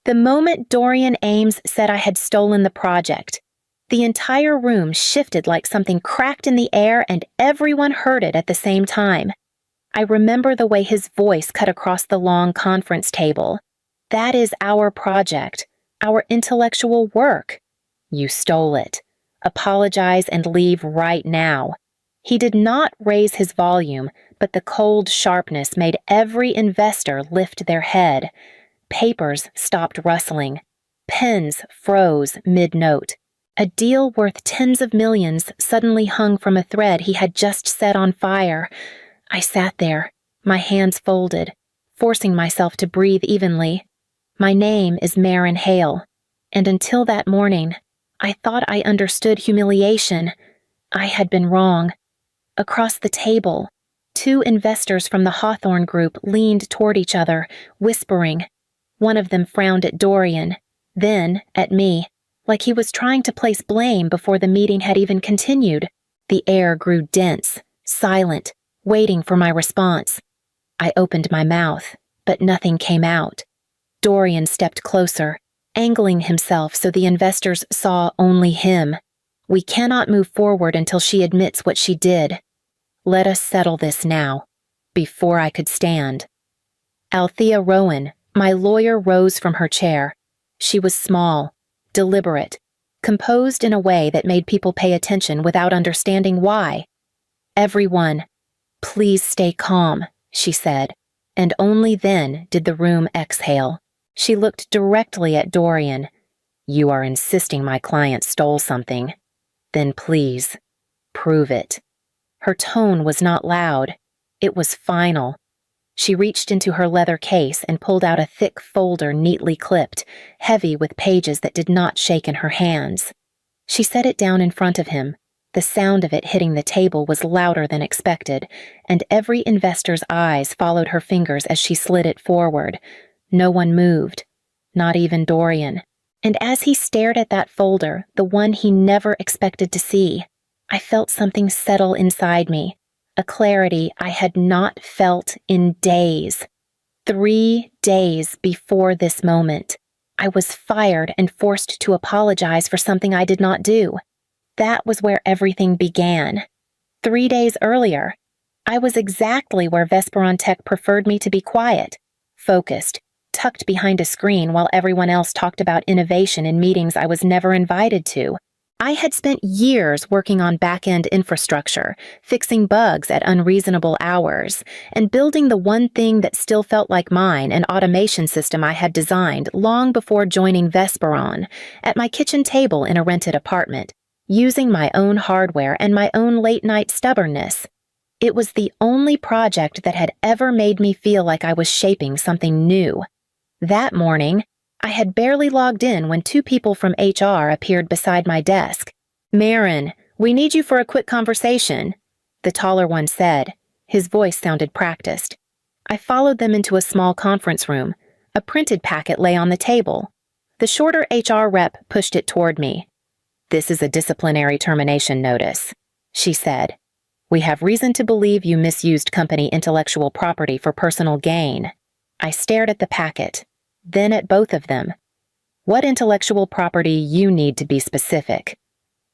The moment Dorian Ames said I had stolen the project, the entire room shifted like something cracked in the air and everyone heard it at the same time. I remember the way his voice cut across the long conference table. That is our project, our intellectual work. You stole it. Apologize and leave right now. He did not raise his volume, but the cold sharpness made every investor lift their head. Papers stopped rustling. Pens froze mid-note. A deal worth tens of millions suddenly hung from a thread he had just set on fire. I sat there, my hands folded, forcing myself to breathe evenly. My name is Marin Hale, and until that morning, I thought I understood humiliation. I had been wrong. Across the table, two investors from the Hawthorne Group leaned toward each other, whispering. One of them frowned at Dorian, then at me, like he was trying to place blame before the meeting had even continued. The air grew dense, silent, waiting for my response. I opened my mouth, but nothing came out. Dorian stepped closer, angling himself so the investors saw only him. We cannot move forward until she admits what she did. Let us settle this now. Before I could stand. Althea Rowan, my lawyer, rose from her chair. She was small, deliberate, composed in a way that made people pay attention without understanding why. Everyone, please stay calm, she said, and only then did the room exhale. She looked directly at Dorian. You are insisting my client stole something. Then please, prove it. Her tone was not loud. It was final. She reached into her leather case and pulled out a thick folder neatly clipped, heavy with pages that did not shake in her hands. She set it down in front of him. The sound of it hitting the table was louder than expected, and every investor's eyes followed her fingers as she slid it forward. No one moved, not even Dorian. And as he stared at that folder, the one he never expected to see, I felt something settle inside me, a clarity I had not felt in days. 3 days before this moment, I was fired and forced to apologize for something I did not do. That was where everything began. 3 days earlier, I was exactly where Vesperon Tech preferred me to be quiet, focused, tucked behind a screen while everyone else talked about innovation in meetings I was never invited to. I had spent years working on back-end infrastructure, fixing bugs at unreasonable hours, and building the one thing that still felt like mine, an automation system I had designed long before joining Vesperon, at my kitchen table in a rented apartment, using my own hardware and my own late-night stubbornness. It was the only project that had ever made me feel like I was shaping something new. That morning, I had barely logged in when 2 people from HR appeared beside my desk. Marin, we need you for a quick conversation, the taller one said. His voice sounded practiced. I followed them into a small conference room. A printed packet lay on the table. The shorter HR rep pushed it toward me. This is a disciplinary termination notice, she said. We have reason to believe you misused company intellectual property for personal gain. I stared at the packet, then at both of them. What intellectual property you need to be specific?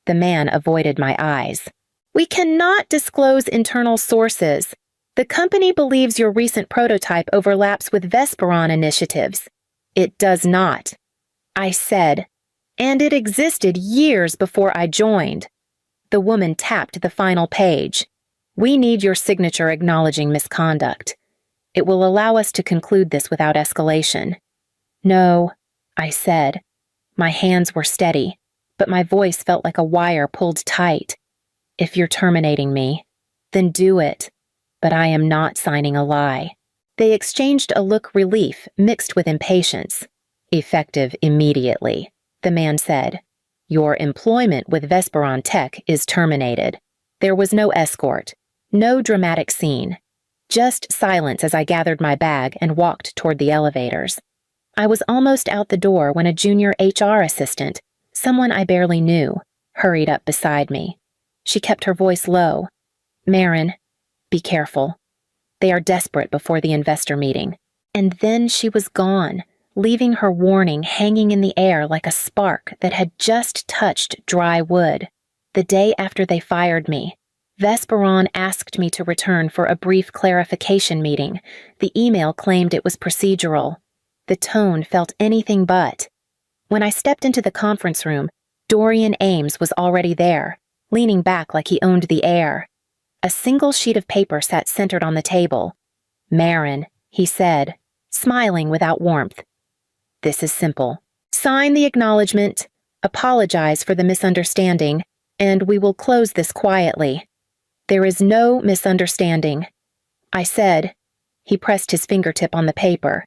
The man avoided my eyes. We cannot disclose internal sources. The company believes your recent prototype overlaps with Vesperon initiatives. It does not, I said, and it existed years before I joined. The woman tapped the final page. We need your signature acknowledging misconduct. It will allow us to conclude this without escalation. No, I said. My hands were steady, but my voice felt like a wire pulled tight. If you're terminating me, then do it. But I am not signing a lie. They exchanged a look relief mixed with impatience. Effective immediately, the man said. Your employment with Vesperon Tech is terminated. There was no escort, no dramatic scene. Just silence as I gathered my bag and walked toward the elevators. I was almost out the door when a junior HR assistant, someone I barely knew, hurried up beside me. She kept her voice low. Marin, be careful. They are desperate before the investor meeting. And then she was gone, leaving her warning hanging in the air like a spark that had just touched dry wood. The day after they fired me, Vesperon asked me to return for a brief clarification meeting. The email claimed it was procedural. The tone felt anything but. When I stepped into the conference room, Dorian Ames was already there, leaning back like he owned the air. A single sheet of paper sat centered on the table. "Marin," he said, smiling without warmth. "This is simple. Sign the acknowledgement, apologize for the misunderstanding, and we will close this quietly." "There is no misunderstanding," I said. He pressed his fingertip on the paper.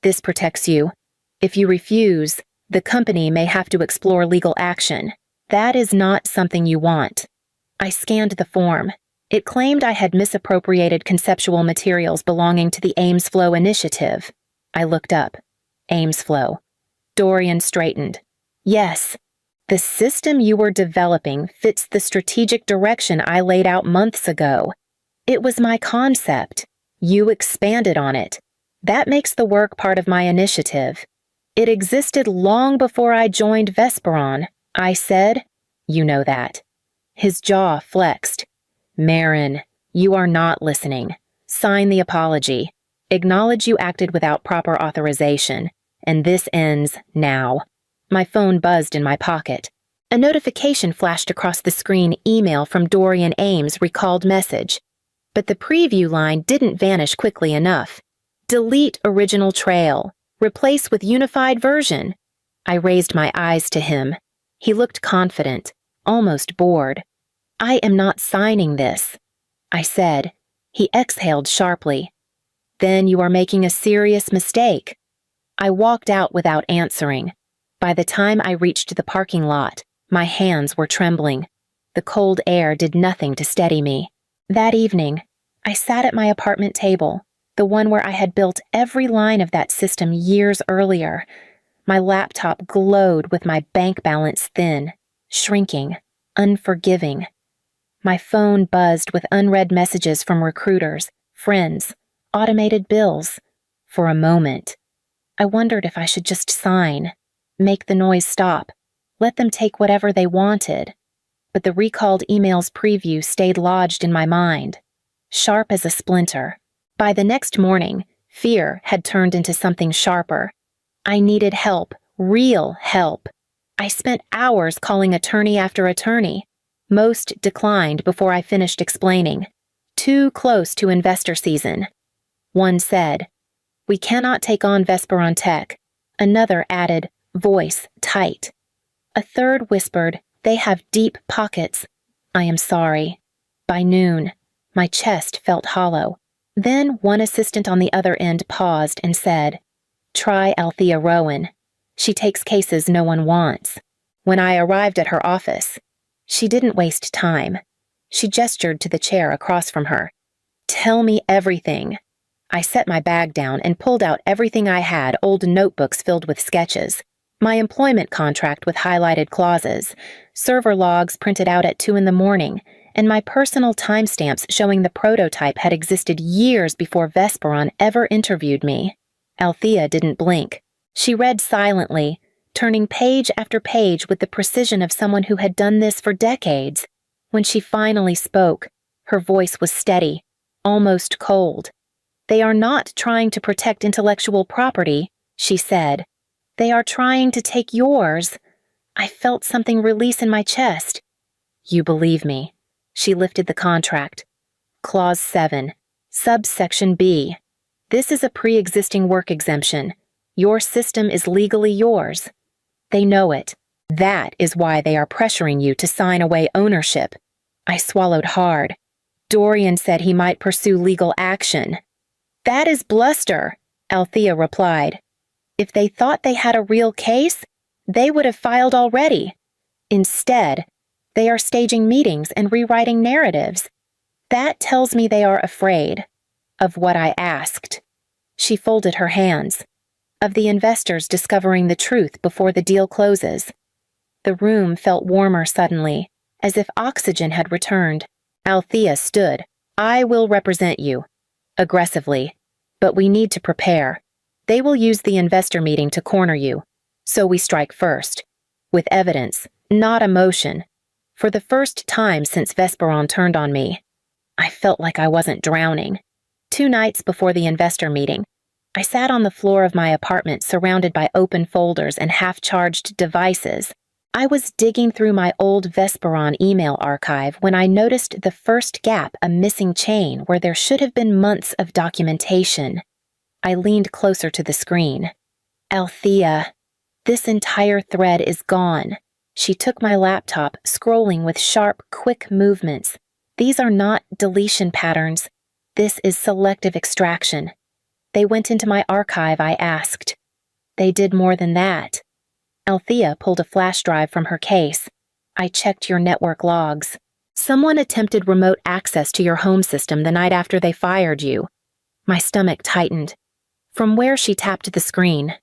"This protects you. If you refuse, the company may have to explore legal action. That is not something you want." I scanned the form. It claimed I had misappropriated conceptual materials belonging to the Ames Flow initiative. I looked up. Ames Flow. Dorian straightened. "Yes. The system you were developing fits the strategic direction I laid out months ago. It was my concept. You expanded on it. That makes the work part of my initiative. It existed long before I joined Vesperon," I said. "You know that." His jaw flexed. "Marin, you are not listening. Sign the apology. Acknowledge you acted without proper authorization. And this ends now." My phone buzzed in my pocket. A notification flashed across the screen. Email from Dorian Ames, recalled message. But the preview line didn't vanish quickly enough. "Delete original trail. Replace with unified version." I raised my eyes to him. He looked confident, almost bored. "I am not signing this," I said. He exhaled sharply. "Then you are making a serious mistake." I walked out without answering. By the time I reached the parking lot, my hands were trembling. The cold air did nothing to steady me. That evening, I sat at my apartment table, the one where I had built every line of that system years earlier. My laptop glowed with my bank balance thin, shrinking, unforgiving. My phone buzzed with unread messages from recruiters, friends, automated bills. For a moment, I wondered if I should just sign, make the noise stop, let them take whatever they wanted. But the recalled email's preview stayed lodged in my mind, sharp as a splinter. By the next morning, fear had turned into something sharper. I needed help, real help. I spent hours calling attorney after attorney. Most declined before I finished explaining. Too close to investor season. One said, "We cannot take on Vesperon Tech." Another added, voice tight. A third whispered, "They have deep pockets." I am sorry. By noon, my chest felt hollow. Then one assistant on the other end paused and said, "Try Althea Rowan. She takes cases no one wants." When I arrived at her office, she didn't waste time. She gestured to the chair across from her. "Tell me everything." I set my bag down and pulled out everything I had, old notebooks filled with sketches, my employment contract with highlighted clauses, server logs printed out at 2 a.m, and my personal timestamps showing the prototype had existed years before Vesperon ever interviewed me. Althea didn't blink. She read silently, turning page after page with the precision of someone who had done this for decades. When she finally spoke, her voice was steady, almost cold. "They are not trying to protect intellectual property," she said. "They are trying to take yours." I felt something release in my chest. "You believe me." She lifted the contract. Clause 7, subsection B. "This is a pre-existing work exemption. Your system is legally yours." They know it. That is why they are pressuring you to sign away ownership. I swallowed hard. Dorian said he might pursue legal action. "That is bluster," Althea replied. "If they thought they had a real case, they would have filed already. Instead, they are staging meetings and rewriting narratives. That tells me they are afraid of what I asked." She folded her hands. "Of the investors discovering the truth before the deal closes." The room felt warmer suddenly, as if oxygen had returned. Althea stood. "I will represent you." Aggressively. "But we need to prepare. They will use the investor meeting to corner you. So we strike first. With evidence, not emotion. For the first time since Vesperon turned on me, I felt like I wasn't drowning. 2 nights before the investor meeting, I sat on the floor of my apartment surrounded by open folders and half-charged devices. I was digging through my old Vesperon email archive when I noticed the first gap, a missing chain where there should have been months of documentation. I leaned closer to the screen. Althea, this entire thread is gone. She took my laptop, scrolling with sharp, quick movements. These are not deletion patterns. This is selective extraction. They went into my archive, I asked. They did more than that. Althea pulled a flash drive from her case. I checked your network logs. Someone attempted remote access to your home system the night after they fired you. My stomach tightened. From where she tapped the screen?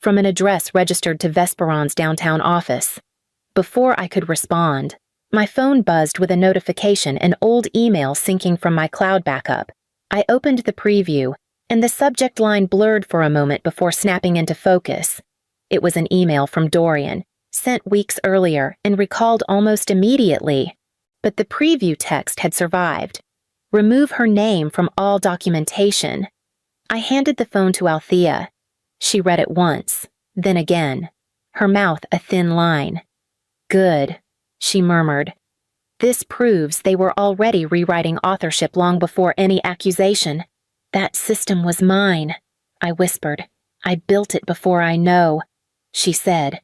From an address registered to Vesperon's downtown office. Before I could respond, my phone buzzed with a notification, an old email syncing from my cloud backup. I opened the preview, and the subject line blurred for a moment before snapping into focus. It was an email from Dorian, sent weeks earlier and recalled almost immediately. But the preview text had survived. Remove her name from all documentation. I handed the phone to Althea. She read it once, then again, her mouth a thin line. Good, she murmured. This proves they were already rewriting authorship long before any accusation. That system was mine, I whispered. I built it before I know, she said.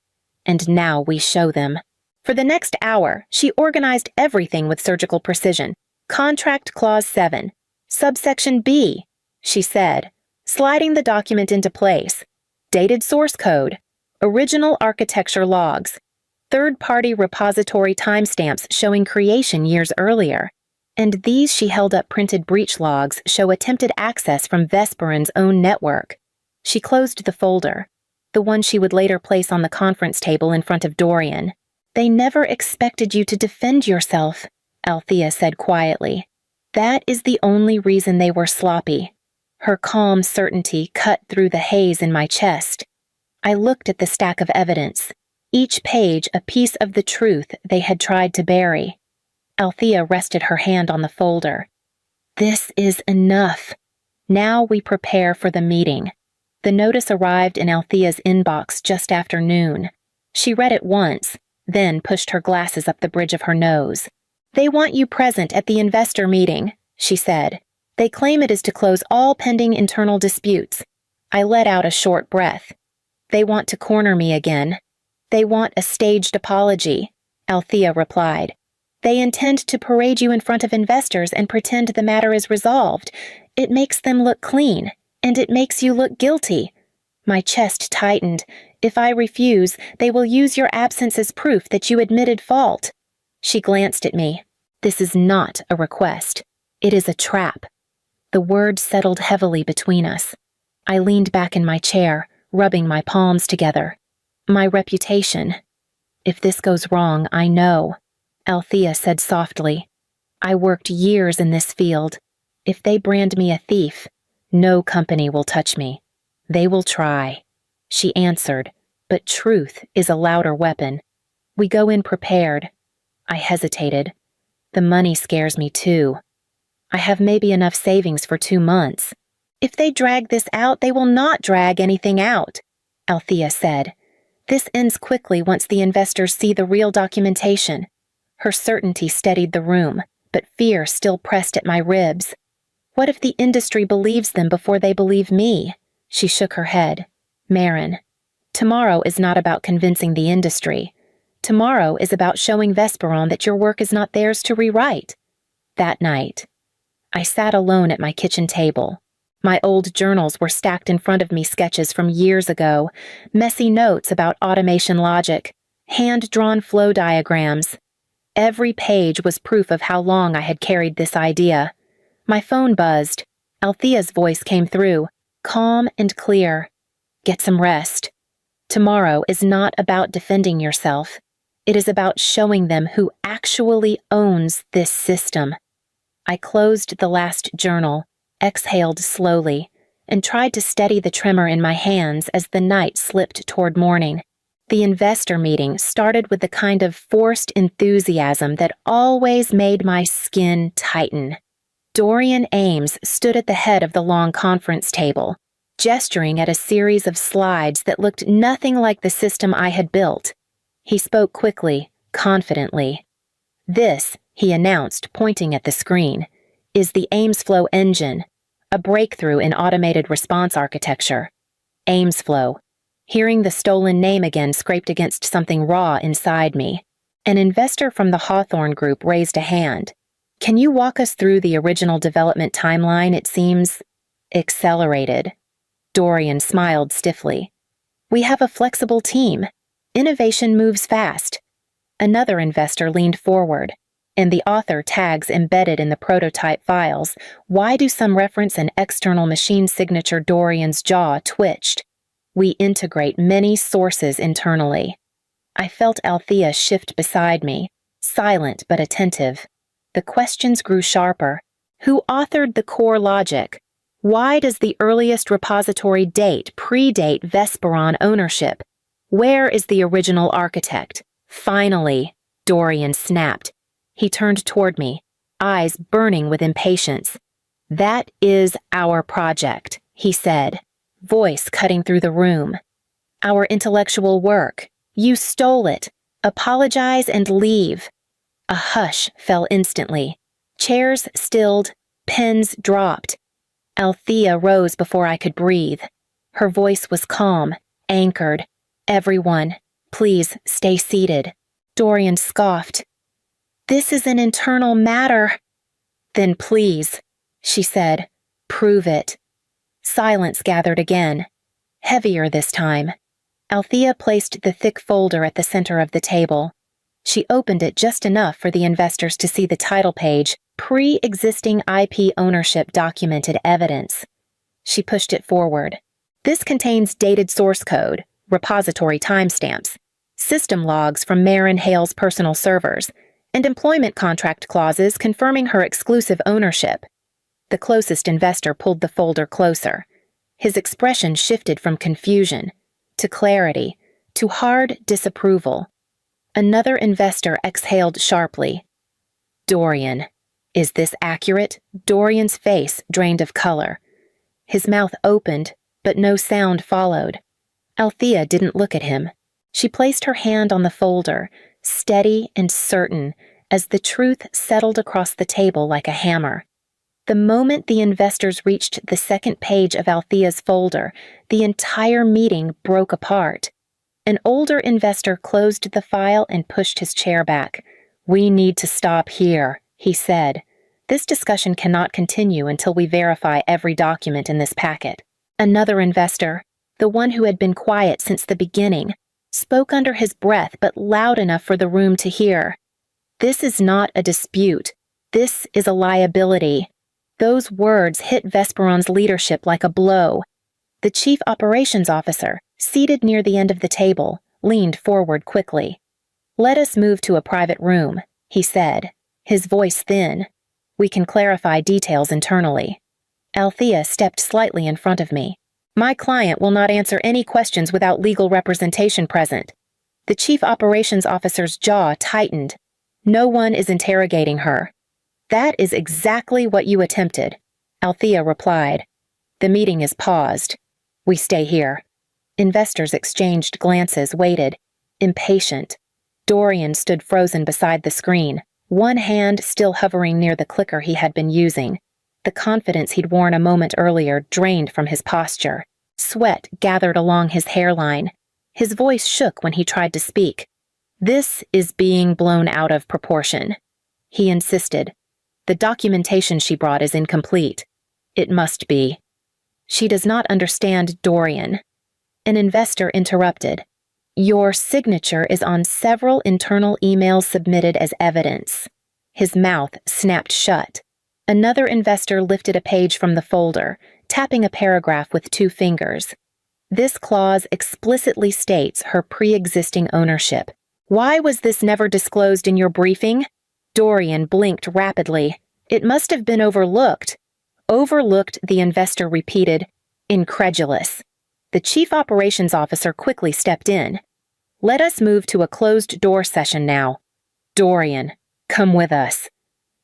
And now we show them. For the next hour, she organized everything with surgical precision. Contract Clause 7. Subsection B, she said, sliding the document into place. Dated source code. Original architecture logs. Third-party repository timestamps showing creation years earlier. And these she held up printed breach logs show attempted access from Vesperon's own network. She closed the folder, the one she would later place on the conference table in front of Dorian. They never expected you to defend yourself, Althea said quietly. That is the only reason they were sloppy. Her calm certainty cut through the haze in my chest. I looked at the stack of evidence, each page a piece of the truth they had tried to bury. Althea rested her hand on the folder. This is enough. Now we prepare for the meeting. The notice arrived in Althea's inbox just after noon. She read it once, then pushed her glasses up the bridge of her nose. They want you present at the investor meeting, she said. They claim it is to close all pending internal disputes. I let out a short breath. They want to corner me again. They want a staged apology, Althea replied. They intend to parade you in front of investors and pretend the matter is resolved. It makes them look clean, and it makes you look guilty. My chest tightened. If I refuse, they will use your absence as proof that you admitted fault. She glanced at me. This is not a request. It is a trap. The words settled heavily between us. I leaned back in my chair, rubbing my palms together. My reputation. If this goes wrong, I know, Althea said softly. I worked years in this field. If they brand me a thief, no company will touch me. They will try, she answered, but truth is a louder weapon. We go in prepared. I hesitated. The money scares me too. I have maybe enough savings for 2 months. If they drag this out, they will not drag anything out, Althea said. This ends quickly once the investors see the real documentation. Her certainty steadied the room, but fear still pressed at my ribs. What if the industry believes them before they believe me? She shook her head. Marin, tomorrow is not about convincing the industry. Tomorrow is about showing Vesperon that your work is not theirs to rewrite. That night, I sat alone at my kitchen table. My old journals were stacked in front of me, sketches from years ago, messy notes about automation logic, hand-drawn flow diagrams. Every page was proof of how long I had carried this idea. My phone buzzed. Althea's voice came through, calm and clear. Get some rest. Tomorrow is not about defending yourself. It is about showing them who actually owns this system. I closed the last journal, exhaled slowly, and tried to steady the tremor in my hands as the night slipped toward morning. The investor meeting started with the kind of forced enthusiasm that always made my skin tighten. Dorian Ames stood at the head of the long conference table, gesturing at a series of slides that looked nothing like the system I had built. He spoke quickly, confidently. "This," he announced, pointing at the screen, "is the Ames Flow engine, a breakthrough in automated response architecture. Ames Flow." Hearing the stolen name again scraped against something raw inside me. An investor from the Hawthorne Group raised a hand. "Can you walk us through the original development timeline? It seems accelerated." Dorian smiled stiffly. "We have a flexible team. Innovation moves fast." Another investor leaned forward. "And the author tags embedded in the prototype files. Why do some reference an external machine signature?" Dorian's jaw twitched. "We integrate many sources internally." I felt Althea shift beside me, silent but attentive. The questions grew sharper. Who authored the core logic? Why does the earliest repository date predate Vesperon ownership? Where is the original architect? "Finally," Dorian snapped. He turned toward me, eyes burning with impatience. "That is our project," he said, voice cutting through the room. "Our intellectual work. You stole it. Apologize and leave." A hush fell instantly. Chairs stilled, pens dropped. Althea rose before I could breathe. Her voice was calm, anchored. "Everyone, please stay seated." Dorian scoffed. "This is an internal matter." "Then please," she said, "prove it." Silence gathered again, heavier this time. Althea placed the thick folder at the center of the table. She opened it just enough for the investors to see the title page, "Pre-existing IP Ownership Documented Evidence." She pushed it forward. "This contains dated source code, repository timestamps, system logs from Marin Hale's personal servers, and employment contract clauses confirming her exclusive ownership." The closest investor pulled the folder closer. His expression shifted from confusion to clarity to hard disapproval. Another investor exhaled sharply. "Dorian, is this accurate?" Dorian's face drained of color. His mouth opened, but no sound followed. Althea didn't look at him. She placed her hand on the folder, steady and certain, as the truth settled across the table like a hammer. The moment the investors reached the second page of Althea's folder, the entire meeting broke apart. An older investor closed the file and pushed his chair back. "We need to stop here," he said. "This discussion cannot continue until we verify every document in this packet." Another investor, the one who had been quiet since the beginning, spoke under his breath but loud enough for the room to hear. "This is not a dispute. This is a liability." Those words hit Vesperon's leadership like a blow. The chief operations officer, seated near the end of the table, leaned forward quickly. "Let us move to a private room," he said, his voice thin. "We can clarify details internally." Althea stepped slightly in front of me. "My client will not answer any questions without legal representation present." The chief operations officer's jaw tightened. "No one is interrogating her." "That is exactly what you attempted," Althea replied. "The meeting is paused. We stay here." Investors exchanged glances, waited, impatient. Dorian stood frozen beside the screen, one hand still hovering near the clicker he had been using. The confidence he'd worn a moment earlier drained from his posture. Sweat gathered along his hairline. His voice shook when he tried to speak. "This is being blown out of proportion," he insisted. "The documentation she brought is incomplete. It must be." "She does not understand Dorian." An investor interrupted. "Your signature is on several internal emails submitted as evidence." His mouth snapped shut. Another investor lifted a page from the folder, tapping a paragraph with 2 fingers. "This clause explicitly states her pre-existing ownership. Why was this never disclosed in your briefing?" Dorian blinked rapidly. "It must have been overlooked." "Overlooked," the investor repeated. Incredulous. The chief operations officer quickly stepped in. Let us move to a closed-door session now. Dorian, come with us.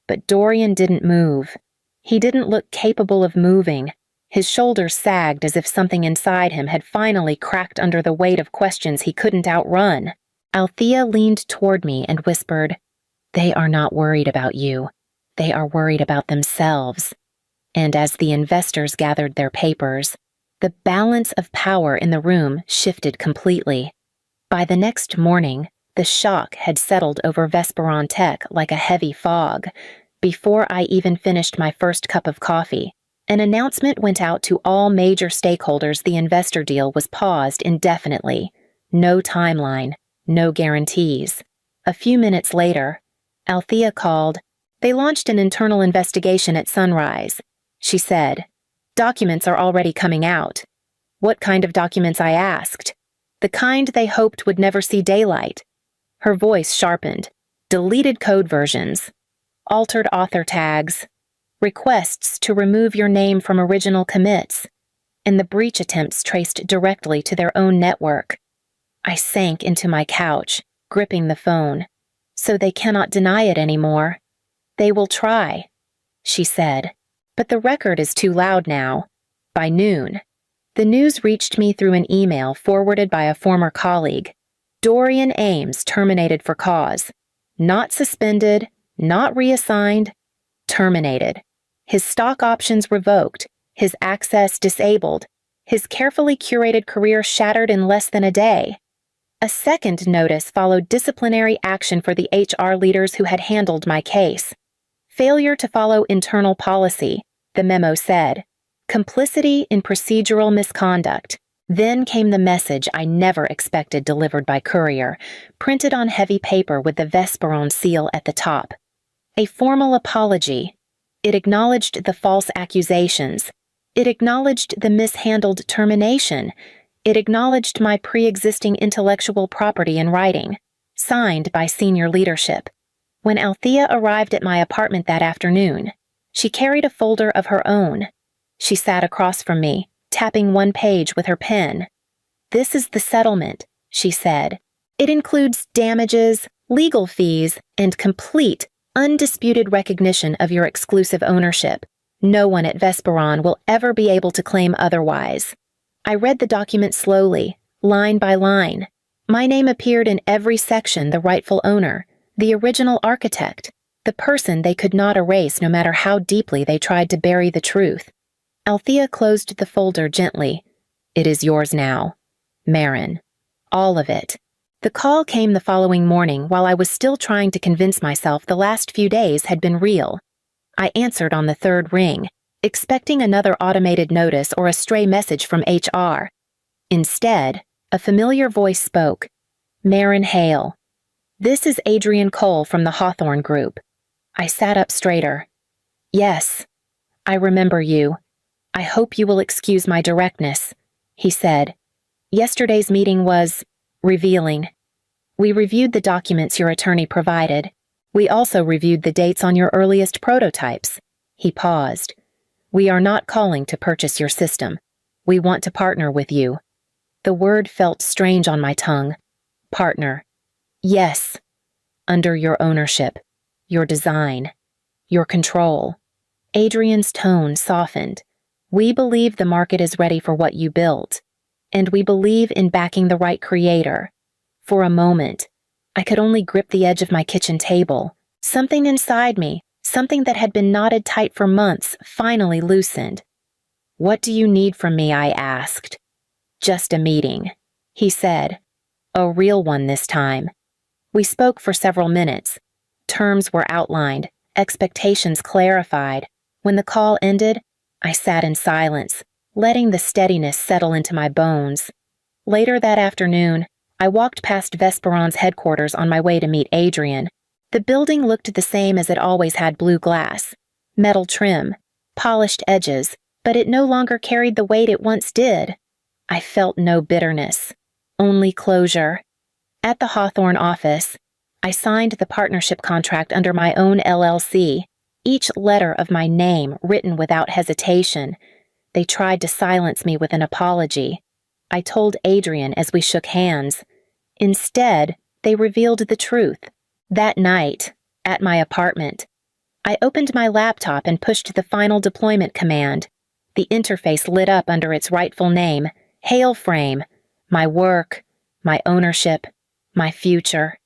But Dorian didn't move. He didn't look capable of moving. His shoulders sagged as if something inside him had finally cracked under the weight of questions he couldn't outrun. Althea leaned toward me and whispered, "They are not worried about you. They are worried about themselves." And as the investors gathered their papers, the balance of power in the room shifted completely. By the next morning, the shock had settled over Vesperon Tech like a heavy fog. Before I even finished my first cup of coffee, an announcement went out to all major stakeholders the investor deal was paused indefinitely. No timeline, no guarantees. A few minutes later, Althea called. They launched an internal investigation at sunrise. She said, "Documents are already coming out." What kind of documents, I asked. The kind they hoped would never see daylight. Her voice sharpened. Deleted code versions. Altered author tags. Requests to remove your name from original commits. And the breach attempts traced directly to their own network. I sank into my couch, gripping the phone. So they cannot deny it anymore. They will try, she said. But the record is too loud now. By noon, the news reached me through an email forwarded by a former colleague. Dorian Ames terminated for cause. Not suspended, not reassigned, terminated. His stock options revoked, his access disabled, his carefully curated career shattered in less than a day. A second notice followed disciplinary action for the HR leaders who had handled my case. Failure to follow internal policy, the memo said. Complicity in procedural misconduct. Then came the message I never expected delivered by courier, printed on heavy paper with the Vesperon seal at the top. A formal apology. It acknowledged the false accusations. It acknowledged the mishandled termination. It acknowledged my pre-existing intellectual property in writing, signed by senior leadership. When Althea arrived at my apartment that afternoon, she carried a folder of her own. She sat across from me, tapping one page with her pen. "This is the settlement," she said. "It includes damages, legal fees, and complete, undisputed recognition of your exclusive ownership. No one at Vesperon will ever be able to claim otherwise." I read the document slowly, line by line. My name appeared in every section: the rightful owner, the original architect, the person they could not erase no matter how deeply they tried to bury the truth. Althea closed the folder gently. "It is yours now. Marin. All of it." The call came the following morning while I was still trying to convince myself the last few days had been real. I answered on the third ring, expecting another automated notice or a stray message from HR. Instead, a familiar voice spoke. "Marin Hale. This is Adrian Cole from the Hawthorne Group." I sat up straighter. "Yes, I remember you. I hope you will excuse my directness," he said. "Yesterday's meeting was revealing. We reviewed the documents your attorney provided. We also reviewed the dates on your earliest prototypes." He paused. "We are not calling to purchase your system. We want to partner with you." The word felt strange on my tongue. Partner. Yes. Under your ownership, your design, your control. Adrian's tone softened. "We believe the market is ready for what you built, and we believe in backing the right creator." For a moment, I could only grip the edge of my kitchen table. Something inside me, something that had been knotted tight for months, finally loosened. "What do you need from me?" I asked. "Just a meeting," he said. A real one this time. We spoke for several minutes. Terms were outlined, expectations clarified. When the call ended, I sat in silence, letting the steadiness settle into my bones. Later that afternoon, I walked past Vesperon's headquarters on my way to meet Adrian. The building looked the same as it always had: blue glass, metal trim, polished edges, but it no longer carried the weight it once did. I felt no bitterness, only closure. At the Hawthorne office, I signed the partnership contract under my own LLC, each letter of my name written without hesitation. They tried to silence me with an apology. I told Adrian as we shook hands. Instead, they revealed the truth. That night, at my apartment, I opened my laptop and pushed the final deployment command. The interface lit up under its rightful name, Hale Frame. My work, my ownership, my future.